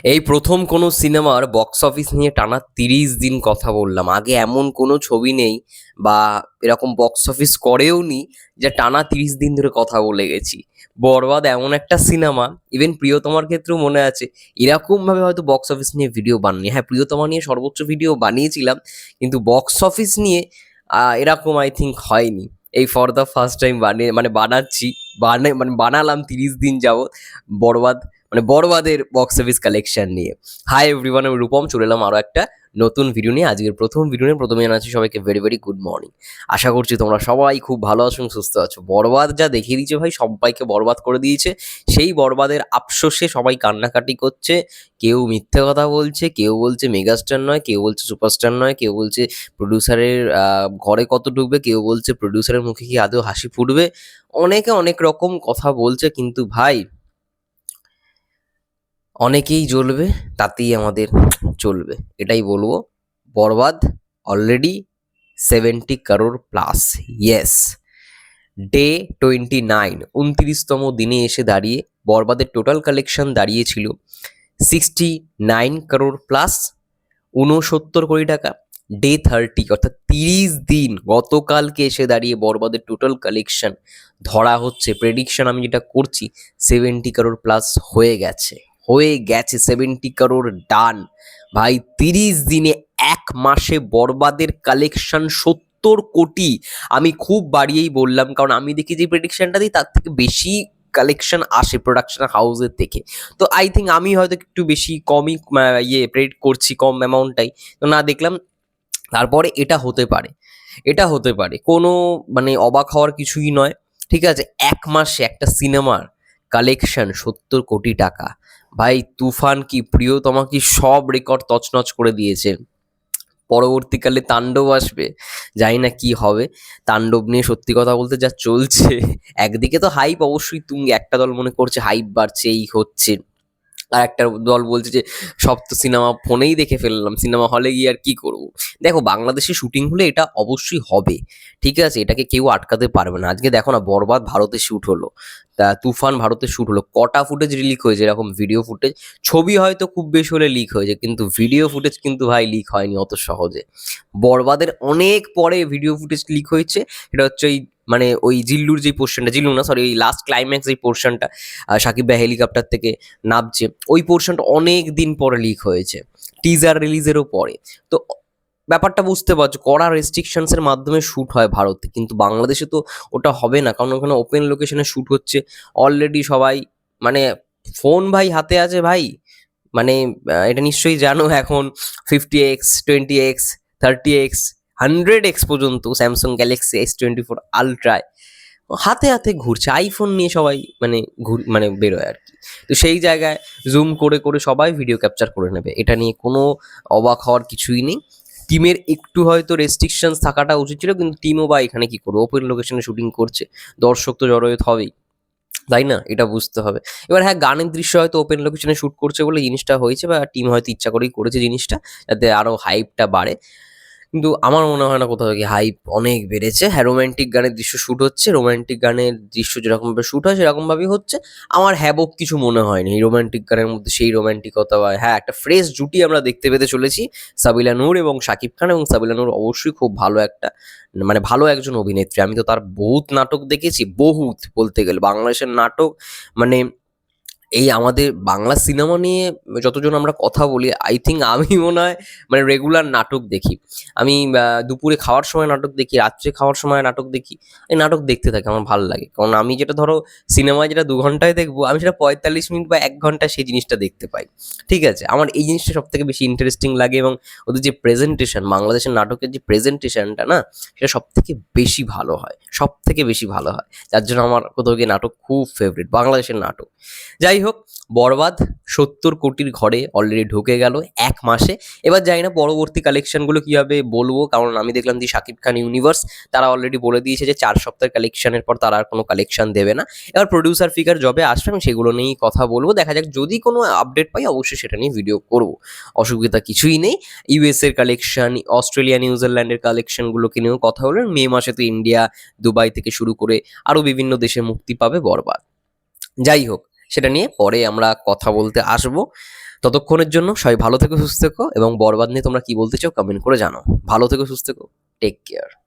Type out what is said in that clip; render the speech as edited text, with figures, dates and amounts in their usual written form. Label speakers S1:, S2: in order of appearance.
S1: এই প্রথম কোনো সিনেমার বক্স অফিস নিয়ে টানা ৩০ দিন কথা বললাম। আগে এমন কোনো ছবি নেই বা এরকম বক্স অফিস করেও নি যে টানা ৩০ দিন ধরে কথা বলে গেছি। বরবাদ এমন একটা সিনেমা, ইভেন প্রিয়তমার ক্ষেত্রেও মনে আছে এরকমভাবে হয়তো বক্স অফিস নিয়ে ভিডিও বানানি। হ্যাঁ, প্রিয়তমা নিয়ে সর্বোচ্চ ভিডিও বানিয়েছিলাম, কিন্তু বক্স অফিস নিয়ে এরকম আই থিঙ্ক হয়নি। এই ফর দ্য ফার্স্ট টাইম বানাচ্ছি, বানালাম ৩০ দিন যাবৎ বরবাদ, বড়বাদের বক্স অফিস কালেকশন নিয়ে। হাই এভরিওয়ান, আমি রূপম চলে এলাম আরও একটা নতুন ভিডিও নিয়ে। আজকের প্রথম ভিডিও নিয়ে প্রথমে জানাচ্ছি সবাইকে ভেরি ভেরি গুড মর্নিং। আশা করছি তোমরা সবাই খুব ভালো আছো এবং সুস্থ আছো। বরবাদ যা দেখিয়ে দিয়েছে ভাই, সবাইকে বরবাদ করে দিয়েছে। সেই বরবাদের আফসোসে সবাই কান্নাকাটি করছে। কেউ মিথ্যে কথা বলছে, কেউ বলছে মেগাস্টার নয়, কেউ বলছে সুপারস্টার নয়, কেউ বলছে প্রডিউসারের ঘরে কত ঢুকবে, কেউ বলছে প্রডিউসারের মুখে কি আদৌ হাসি ফুটবে। অনেকে অনেক রকম কথা বলছে, কিন্তু ভাই অনেকেই জ্বলবে, তাতেই আমাদের চলবে, এটাই বলবো। বরবাদ already 70 crore plus. Yes, day 29, 29তম দিনে এসে দাঁড়িয়ে বরবাদের টোটাল কালেকশন দাঁড়িয়েছিল 69 crore প্লাস, 69 কোটি টাকা। ডে 30 অর্থাৎ 30 দিন, গতকালকে এসে দাঁড়িয়ে বরবাদের টোটাল কালেকশন ধরা হচ্ছে, প্রেডিকশন আমি যেটা করছি, 70 crore প্লাস হয়ে গেছে 70 crore ডান। ভাই 30 দিনে, এক মাসে বরবাদের কালেকশন 70 কোটি। আমি খুব বাড়িয়েই বললাম, কারণ আমি দেখি যে প্রেডিকশনটা দিই তার থেকে বেশি কালেকশন আসে প্রোডাকশন হাউসের থেকে। তো আই থিঙ্ক আমি হয়তো একটু বেশি কমই প্রেডিক্ট করছি, কম অ্যামাউন্টটাই। তো না, দেখলাম তারপরে এটা হতে পারে কোনো অবাক হওয়ার কিছুই নয়। ঠিক আছে, এক মাসে একটা সিনেমার কালেকশন 70 কোটি টাকা। ভাই তুফান কি প্রিয়তমা কি সব রেকর্ড তছনছ করে দিয়েছে। পরবর্তীকালে তাণ্ডব আসবে, জানি না কি হবে। তাণ্ডব নিয়ে সত্যি কথা বলতে যা চলছে, একদিকে তো হাইপ অবশ্যই তুঙ্গে, একটা দল মনে করছে হাইপ বাড়ছে, এই হচ্ছে, আর একটা দল বলছে যে সব তো সিনেমা ফোনেই দেখে ফেললাম, সিনেমা হলে গিয়ে আর কি করব। দেখো, বাংলাদেশে শুটিং হলে এটা অবশ্যই হবে, ঠিক আছে, এটাকে কেউ আটকাতে পারবে না। আজকে দেখো না, বরবাদ ভারতে শ্যুট হলো, তা তুফান ভারতে শ্যুট হলো, কটা ফুটেজ লিক হয়েছে, এরকম ভিডিও ফুটেজ। ছবি হয়তো খুব বেশি হলে লিক হয়েছে, কিন্তু ভিডিও ফুটেজ কিন্তু ভাই লিক হয়নি অত সহজে। বরবাদের অনেক পরে ভিডিও ফুটেজ লিক হয়েছে। এটা হচ্ছে ওই জিল্লুর যে পোর্শনটা, জিল্লু না সরি, ওই লাস্ট ক্লাইম্যাক্স যে পোর্শনটা, সাকিব ভাই হেলিকপ্টার থেকে নামছে, ওই পোর্শনটা অনেক দিন পরে লিক হয়েছে, টিজার রিলিজেরও পরে। তো ব্যাপারটা বুঝতে পারছো, কড়া রেস্ট্রিকশনসের মাধ্যমে শ্যুট হয় ভারতে, কিন্তু বাংলাদেশে তো ওটা হবে না, কারণ ওখানে ওপেন লোকেশনে শ্যুট হচ্ছে। অলরেডি সবাই মানে ফোন ভাই হাতে আছে ভাই, মানে এটা নিশ্চয়ই জানো, এখন 50x, 20x, 30x, 100x পর্যন্ত স্যামসাং গ্যালাক্সি S24 আলট্রায় হাতে হাতে ঘুরছে, আইফোন নিয়ে সবাই বেরোয় আর কি। তো সেই জায়গায় জুম করে করে সবাই ভিডিও ক্যাপচার করে নেবে, এটা নিয়ে কোনো অবাক হওয়ার কিছুই নেই। টিমের একটু হয়তো রেস্ট্রিকশনস থাকাটা উচিত ছিল, কিন্তু টিমও বা এখানে কি করবে, ওপেন লোকেশনে শুটিং করছে, দর্শক তো জড়োত হবেই, তাই না? এটা বুঝতে হবে। এবার হ্যাঁ, গানের দৃশ্য হয়তো ওপেন লোকেশনে শুট করছে বলে জিনিসটা হয়েছে, বা টিম হয়তো ইচ্ছা করেই করেছে জিনিসটা, যাতে আরো হাইপটা বাড়ে। কিন্তু আমার মনে হয় না কোথাও থেকে হাইপ অনেক বেড়েছে। হ্যাঁ, রোমান্টিক গানের দৃশ্য শুট হচ্ছে, রোমান্টিক গানের দৃশ্য যেরকমভাবে শুট হয় সেরকমভাবেই হচ্ছে। আমার হ্যাবক কিছু মনে হয়নি এই রোমান্টিক গানের মধ্যে, সেই রোমান্টিকতা বা হ্যাঁ, একটা ফ্রেশ জুটি আমরা দেখতে পেতে চলেছি, সাবিলা নূর এবং শাকিব খান। এবং সাবিলা নূর অবশ্যই খুব ভালো একটা ভালো একজন অভিনেত্রী। আমি তো তার বহুত নাটক দেখেছি, বহুত বলতে গেলে বাংলাদেশের নাটক, মানে এই আমাদের বাংলা সিনেমা নিয়ে যতজন আমরা কথা বলি, আই থিঙ্ক আমি মনে হয় রেগুলার নাটক দেখি। আমি দুপুরে খাওয়ার সময় নাটক দেখি, রাত্রে খাওয়ার সময় নাটক দেখি। এই নাটক দেখতে থাকি, আমার ভালো লাগে, কারণ আমি যেটা ধরো সিনেমায় যেটা 2 ঘন্টায় দেখবো, আমি সেটা 45 মিনিট বা 1 ঘন্টায় সেই জিনিসটা দেখতে পাই। ঠিক আছে, আমার এই জিনিসটা সব থেকে বেশি ইন্টারেস্টিং লাগে, এবং ওদের যে প্রেজেন্টেশন, বাংলাদেশের নাটকের যে প্রেজেন্টেশনটা না, সেটা সব থেকে বেশি ভালো হয়, সব থেকে বেশি ভালো হয়। যার জন্য আমার কোথাও গিয়ে নাটক খুব ফেভারিট, বাংলাদেশের নাটক। যাই হোক, বরবাদ 70 কোটির ঘরে অলরেডি ঢুকে গেল এক মাসে। এবার জানি না পরবর্তী কালেকশনগুলো কি হবে, বলবো, কারণ আমি দেখলাম যে শাকিব খান ইউনিভার্স তারা অলরেডি বলে দিয়েছে যে 4 সপ্তাহের কালেকশনের পর তারা আর কোনো কালেকশন দেবে না। এবার প্রডিউসার ফিগার যবে আসবে আমি সেগুলো নিয়েই কথা বলবো, দেখা যাক, যদি কোনো আপডেট পাই অবশ্যই সেটা নিয়ে ভিডিও করব, অসুবিধা কিছুই নেই। ইউএস এর কালেকশন, অস্ট্রেলিয়া, নিউজিল্যান্ডের কালেকশনগুলোকে নিয়েও কথা বলবেন। মে মাসে তো ইন্ডিয়া, দুবাই থেকে শুরু করে আরও বিভিন্ন দেশে মুক্তি পাবে বরবাদ। যাই হোক, সেটা নিয়ে পরে আমরা কথা বলতে আসবো। ততক্ষণের জন্য সবাই ভালো থেকো, সুস্থ থেকো, এবং বরবাদ নিয়ে তোমরা কি বলতে চাও কমেন্ট করে জানাও। ভালো থেকো, সুস্থ থেকো, টেক কেয়ার।